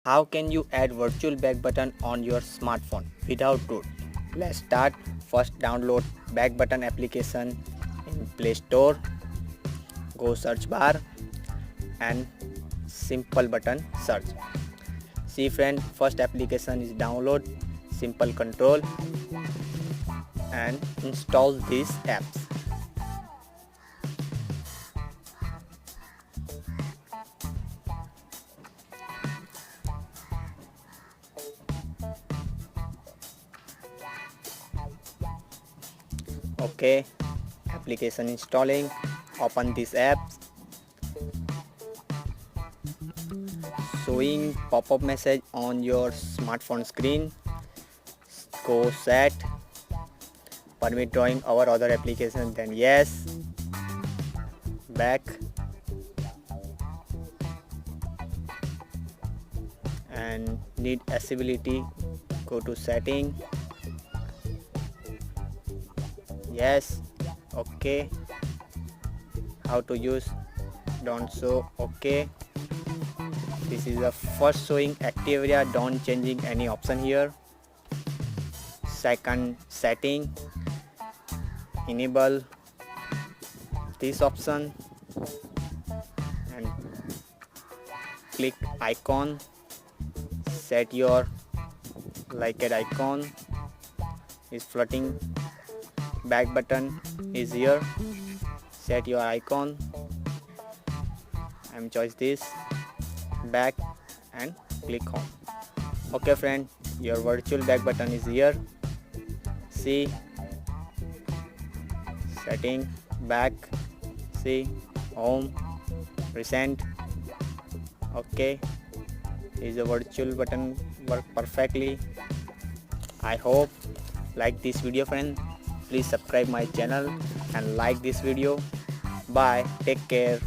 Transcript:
How can you add virtual back button on your smartphone without root? Let's start. First, download back button application in Play Store. Go search bar and simple button search. See friend, first application is download simple control and install these apps. Okay, application installing. Open these apps. Showing pop-up message on your smartphone screen. Go set permit drawing our other application, then yes, back, and need accessibility, go to setting, yes, okay, how to use, don't show, okay. This is the first showing active area, don't changing any option here. Second setting, enable this option and click icon, set your like an icon is floating, back button is here, set your icon, I'm choice this, back and click home. Okay friend, your virtual back button is here. See, setting, back, see, home, recent. Okay, is the virtual button work perfectly. I hope like this video friend. Please subscribe my channel and like this video. Bye, take care.